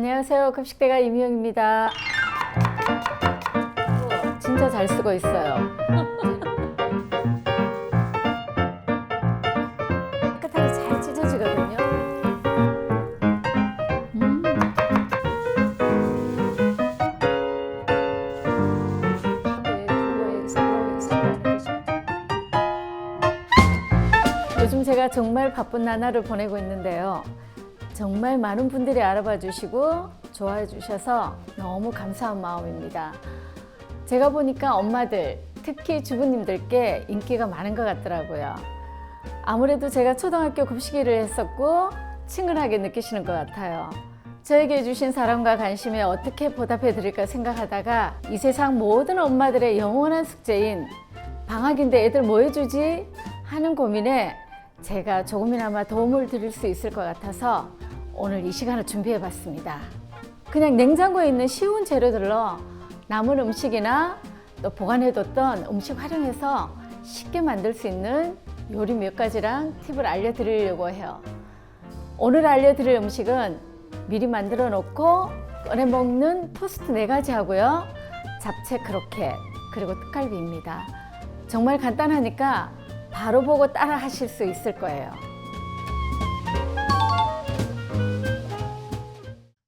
안녕하세요. 급식대가 이미영입니다. 진짜 잘 쓰고 있어요. 깨끗하게 잘 찢어지거든요. 요즘 제가 정말 바쁜 나날을 보내고 있는데요. 정말 많은 분들이 알아봐 주시고 좋아해 주셔서 너무 감사한 마음입니다. 제가 보니까 엄마들, 특히 주부님들께 인기가 많은 것 같더라고요. 아무래도 제가 초등학교 급식일을 했었고 친근하게 느끼시는 것 같아요. 저에게 주신 사랑과 관심에 어떻게 보답해 드릴까 생각하다가 이 세상 모든 엄마들의 영원한 숙제인 방학인데 애들 뭐 해주지? 하는 고민에 제가 조금이나마 도움을 드릴 수 있을 것 같아서 오늘 이 시간을 준비해 봤습니다. 그냥 냉장고에 있는 쉬운 재료들로 남은 음식이나 또 보관해뒀던 음식 활용해서 쉽게 만들 수 있는 요리 몇 가지랑 팁을 알려드리려고 해요. 오늘 알려드릴 음식은 미리 만들어 놓고 꺼내 먹는 토스트 4가지 하고요. 잡채 크로켓 그리고 떡갈비입니다. 정말 간단하니까 바로 보고 따라 하실 수 있을 거예요.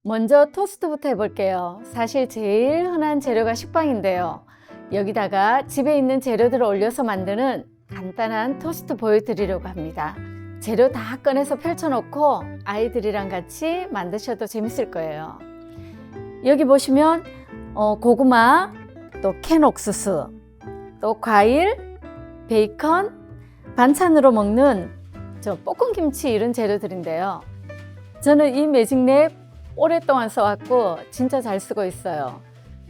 먼저 토스트부터 해볼게요. 사실 제일 흔한 재료가 식빵인데요. 여기다가 집에 있는 재료들을 올려서 만드는 간단한 토스트 보여드리려고 합니다. 재료 다 꺼내서 펼쳐놓고 아이들이랑 같이 만드셔도 재밌을 거예요. 여기 보시면 고구마, 또 캔 옥수수, 또 과일, 베이컨, 반찬으로 먹는 볶음김치 이런 재료들인데요. 저는 이 매직랩 오랫동안 써왔고 진짜 잘 쓰고 있어요.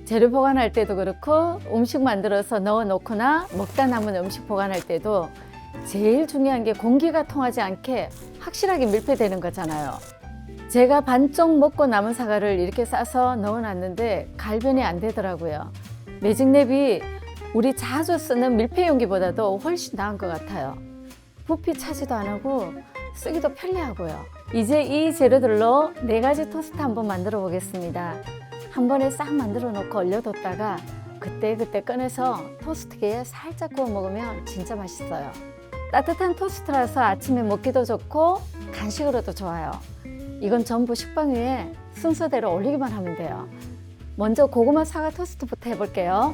재료 보관할 때도 그렇고 음식 만들어서 넣어놓거나 먹다 남은 음식 보관할 때도 제일 중요한 게 공기가 통하지 않게 확실하게 밀폐되는 거잖아요. 제가 반쪽 먹고 남은 사과를 이렇게 싸서 넣어놨는데 갈변이 안 되더라고요. 매직랩이 우리 자주 쓰는 밀폐 용기보다도 훨씬 나은 것 같아요. 부피 차지도 안 하고 쓰기도 편리하고요. 이제 이 재료들로 4가지 토스트 한번 만들어 보겠습니다. 한 번에 싹 만들어 놓고 얼려뒀다가 그때 꺼내서 토스트기에 살짝 구워 먹으면 진짜 맛있어요. 따뜻한 토스트라서 아침에 먹기도 좋고 간식으로도 좋아요. 이건 전부 식빵 위에 순서대로 올리기만 하면 돼요. 먼저 고구마 사과 토스트부터 해볼게요.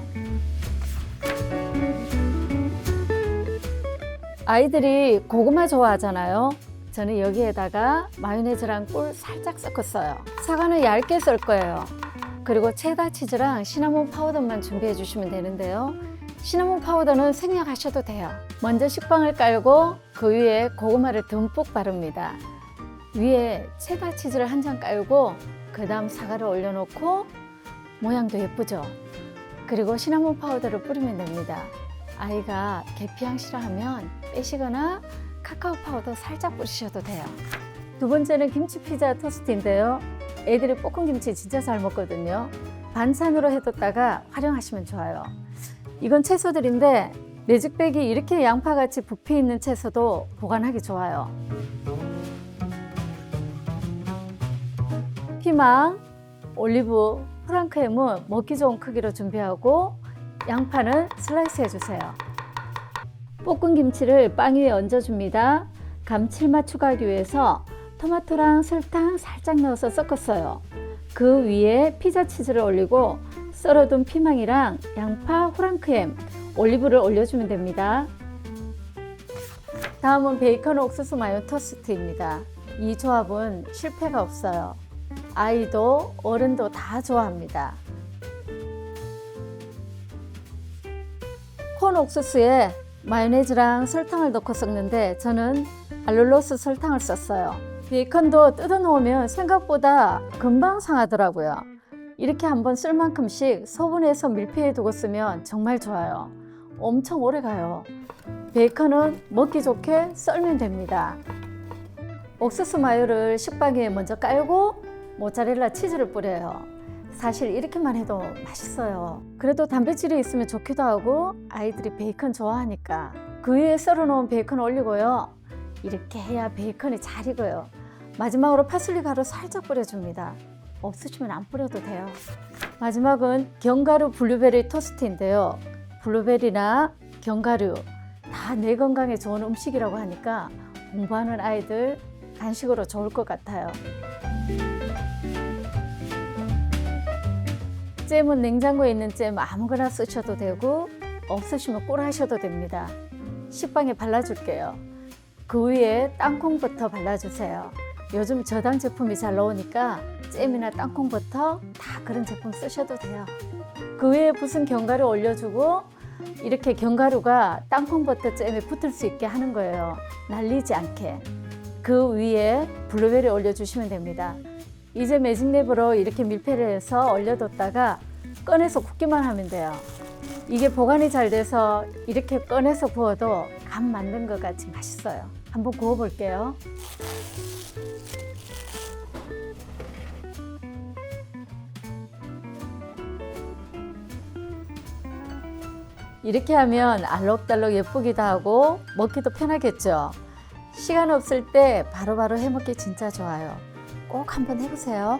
아이들이 고구마 좋아하잖아요. 저는 여기에다가 마요네즈랑 꿀 살짝 섞었어요. 사과는 얇게 썰 거예요. 그리고 체다 치즈랑 시나몬 파우더만 준비해 주시면 되는데요. 시나몬 파우더는 생략하셔도 돼요. 먼저 식빵을 깔고 그 위에 고구마를 듬뿍 바릅니다. 위에 체다 치즈를 한 장 깔고 그 다음 사과를 올려놓고 모양도 예쁘죠? 그리고 시나몬 파우더를 뿌리면 됩니다. 아이가 계피향 싫어하면 빼시거나 카카오 파우더 살짝 뿌리셔도 돼요. 두 번째는 김치 피자 토스트인데요. 애들이 볶음김치 진짜 잘 먹거든요. 반찬으로 해뒀다가 활용하시면 좋아요. 이건 채소들인데 매직백이 이렇게 양파같이 부피 있는 채소도 보관하기 좋아요. 피망, 올리브, 프랑크햄은 먹기 좋은 크기로 준비하고 양파는 슬라이스 해주세요. 볶은 김치를 빵 위에 얹어줍니다. 감칠맛 추가하기 위해서 토마토랑 설탕 살짝 넣어서 섞었어요. 그 위에 피자 치즈를 올리고 썰어둔 피망이랑 양파, 프랑크햄, 올리브를 올려주면 됩니다. 다음은 베이컨 옥수수 마요 토스트입니다. 이 조합은 실패가 없어요. 아이도 어른도 다 좋아합니다. 콘 옥수수에 마요네즈랑 설탕을 넣고 섞는데 저는 알룰로스 설탕을 썼어요. 베이컨도 뜯어 놓으면 생각보다 금방 상하더라고요. 이렇게 한번 쓸 만큼씩 소분해서 밀폐해 두고 쓰면 정말 좋아요. 엄청 오래 가요. 베이컨은 먹기 좋게 썰면 됩니다. 옥수수 마요를 식빵 위에 먼저 깔고 모짜렐라 치즈를 뿌려요. 사실 이렇게만 해도 맛있어요. 그래도 단백질이 있으면 좋기도 하고 아이들이 베이컨 좋아하니까 그 위에 썰어놓은 베이컨 올리고요. 이렇게 해야 베이컨이 잘 익어요. 마지막으로 파슬리 가루 살짝 뿌려줍니다. 없으시면 안 뿌려도 돼요. 마지막은 견과류 블루베리 토스트인데요. 블루베리나 견과류 다 뇌 건강에 좋은 음식이라고 하니까 공부하는 아이들 간식으로 좋을 것 같아요. 잼은 냉장고에 있는 잼 아무거나 쓰셔도 되고 없으시면 꿀 하셔도 됩니다. 식빵에 발라줄게요. 그 위에 땅콩버터 발라주세요. 요즘 저당 제품이 잘 나오니까 잼이나 땅콩버터 다 그런 제품 쓰셔도 돼요. 그 위에 부순 견과류 올려주고 이렇게 견과류가 땅콩버터 잼에 붙을 수 있게 하는 거예요. 날리지 않게. 그 위에 블루베리 올려주시면 됩니다. 이제 매직랩으로 이렇게 밀폐를 해서 얼려뒀다가 꺼내서 굽기만 하면 돼요. 이게 보관이 잘 돼서 이렇게 꺼내서 구워도 간 만든 것 같이 맛있어요. 한번 구워 볼게요. 이렇게 하면 알록달록 예쁘기도 하고 먹기도 편하겠죠. 시간 없을 때 바로바로 해먹기 진짜 좋아요. 꼭 한번 해보세요.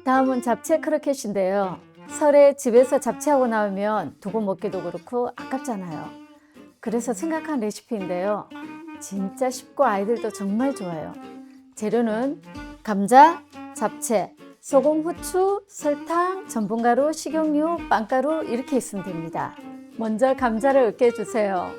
다음은 잡채 크로켓인데요. 설에 집에서 잡채하고 나오면 두고 먹기도 그렇고 아깝잖아요. 그래서 생각한 레시피인데요. 진짜 쉽고 아이들도 정말 좋아요. 재료는 감자, 잡채, 소금, 후추, 설탕, 전분가루, 식용유, 빵가루 이렇게 있으면 됩니다. 먼저 감자를 으깨주세요.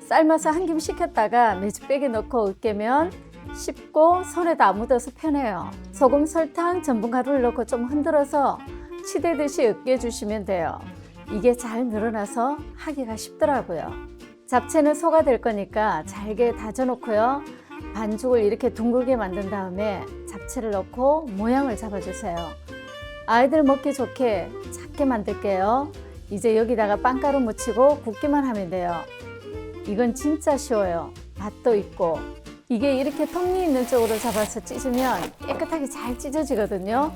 삶아서 한 김 식혔다가 매직백에 넣고 으깨면 쉽고 손에도 안 묻어서 편해요. 소금, 설탕, 전분가루를 넣고 좀 흔들어서 치대듯이 으깨주시면 돼요. 이게 잘 늘어나서 하기가 쉽더라고요. 잡채는 소가 될 거니까 잘게 다져놓고요. 반죽을 이렇게 둥글게 만든 다음에 잡채를 넣고 모양을 잡아주세요. 아이들 먹기 좋게 작게 만들게요. 이제 여기다가 빵가루 묻히고 굽기만 하면 돼요. 이건 진짜 쉬워요. 맛도 있고. 이게 이렇게 톱니 있는 쪽으로 잡아서 찢으면 깨끗하게 잘 찢어지거든요.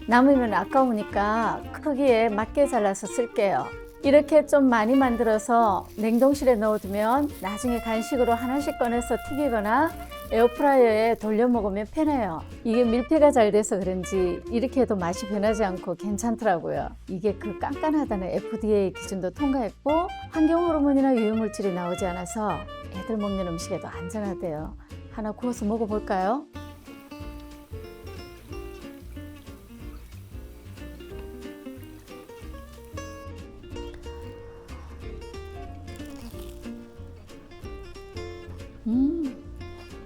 남으면 아까우니까 크기에 맞게 잘라서 쓸게요. 이렇게 좀 많이 만들어서 냉동실에 넣어두면 나중에 간식으로 하나씩 꺼내서 튀기거나 에어프라이어에 돌려 먹으면 편해요. 이게 밀폐가 잘 돼서 그런지 이렇게 해도 맛이 변하지 않고 괜찮더라고요. 이게 그 깐깐하다는 FDA 기준도 통과했고 환경 호르몬이나 유해물질이 나오지 않아서 애들 먹는 음식에도 안전하대요. 하나 구워서 먹어볼까요?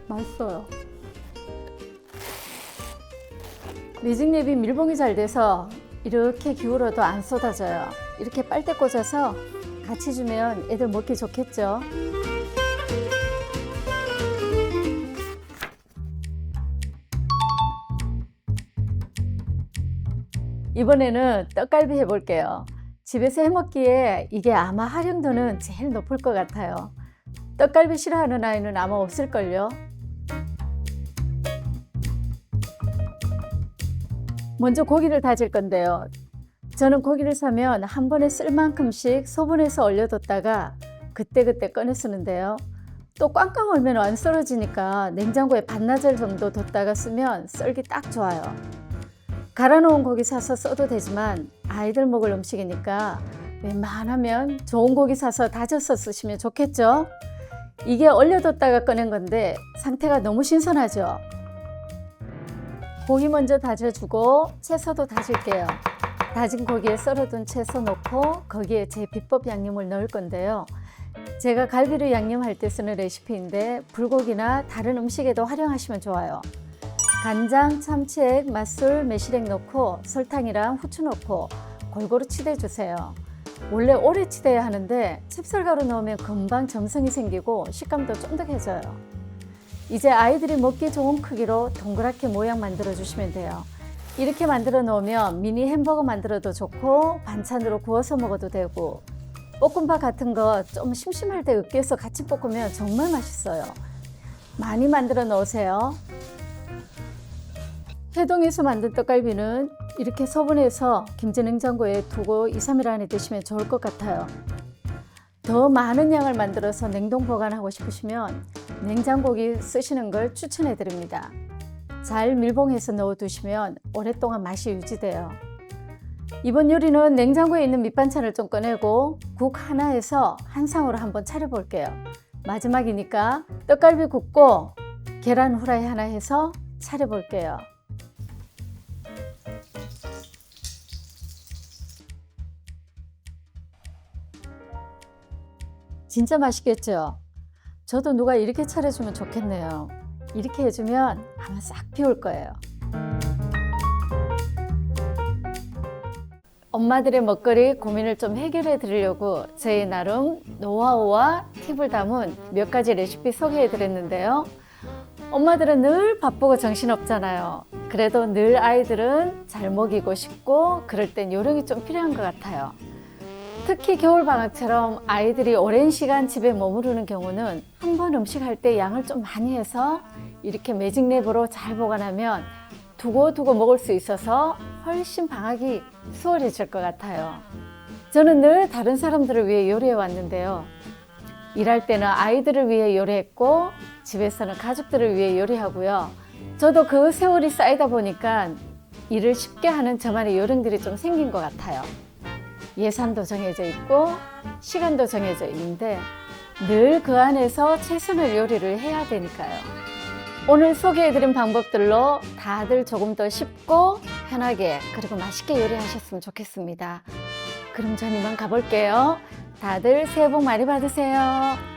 맛있어요. 매직랩이 밀봉이 잘 돼서 이렇게 기울어도 안 쏟아져요. 이렇게 빨대 꽂아서 같이 주면 애들 먹기 좋겠죠. 이번에는 떡갈비 해볼게요. 집에서 해먹기에 이게 아마 활용도는 제일 높을 것 같아요. 떡갈비 싫어하는 아이는 아마 없을걸요. 먼저 고기를 다질 건데요. 저는 고기를 사면 한 번에 쓸 만큼씩 소분해서 얼려뒀다가 그때그때 꺼내 쓰는데요. 또 꽝꽝 얼면 안 썰어지니까 냉장고에 반나절 정도 뒀다가 쓰면 썰기 딱 좋아요. 갈아 놓은 고기 사서 써도 되지만 아이들 먹을 음식이니까 웬만하면 좋은 고기 사서 다져서 쓰시면 좋겠죠. 이게 얼려뒀다가 꺼낸 건데 상태가 너무 신선하죠. 고기 먼저 다져주고 채소도 다질게요. 다진 고기에 썰어둔 채소 넣고 거기에 제 비법 양념을 넣을 건데요. 제가 갈비를 양념할 때 쓰는 레시피인데 불고기나 다른 음식에도 활용하시면 좋아요. 간장, 참치액, 맛술, 매실액 넣고 설탕이랑 후추 넣고 골고루 치대주세요. 원래 오래 치대야 하는데 찹쌀가루 넣으면 금방 점성이 생기고 식감도 쫀득해져요. 이제 아이들이 먹기 좋은 크기로 동그랗게 모양 만들어 주시면 돼요. 이렇게 만들어 놓으면 미니 햄버거 만들어도 좋고 반찬으로 구워서 먹어도 되고 볶음밥 같은 거 좀 심심할 때 으깨서 같이 볶으면 정말 맛있어요. 많이 만들어 놓으세요. 해동해서 만든 떡갈비는 이렇게 소분해서 김치냉장고에 두고 2, 3일 안에 드시면 좋을 것 같아요. 더 많은 양을 만들어서 냉동 보관하고 싶으시면 냉장고기 쓰시는 걸 추천해 드립니다. 잘 밀봉해서 넣어 두시면 오랫동안 맛이 유지돼요. 이번 요리는 냉장고에 있는 밑반찬을 좀 꺼내고 국 하나에서 한상으로 한번 차려 볼게요. 마지막이니까 떡갈비 굽고 계란 후라이 하나 해서 차려 볼게요. 진짜 맛있겠죠? 저도 누가 이렇게 차려주면 좋겠네요. 이렇게 해주면 아마 싹 비울 거예요. 엄마들의 먹거리 고민을 좀 해결해 드리려고 제 나름 노하우와 팁을 담은 몇 가지 레시피 소개해 드렸는데요. 엄마들은 늘 바쁘고 정신없잖아요. 그래도 늘 아이들은 잘 먹이고 싶고 그럴 땐 요령이 좀 필요한 것 같아요. 특히 겨울방학처럼 아이들이 오랜 시간 집에 머무르는 경우는 한 번 음식 할 때 양을 좀 많이 해서 이렇게 매직랩으로 잘 보관하면 두고두고 먹을 수 있어서 훨씬 방학이 수월해질 것 같아요. 저는 늘 다른 사람들을 위해 요리해 왔는데요. 일할 때는 아이들을 위해 요리했고 집에서는 가족들을 위해 요리하고요. 저도 그 세월이 쌓이다 보니까 일을 쉽게 하는 저만의 요령들이 좀 생긴 것 같아요. 예산도 정해져 있고 시간도 정해져 있는데 늘 그 안에서 최선의 요리를 해야 되니까요. 오늘 소개해드린 방법들로 다들 조금 더 쉽고 편하게 그리고 맛있게 요리하셨으면 좋겠습니다. 그럼 전 이만 가볼게요. 다들 새해 복 많이 받으세요.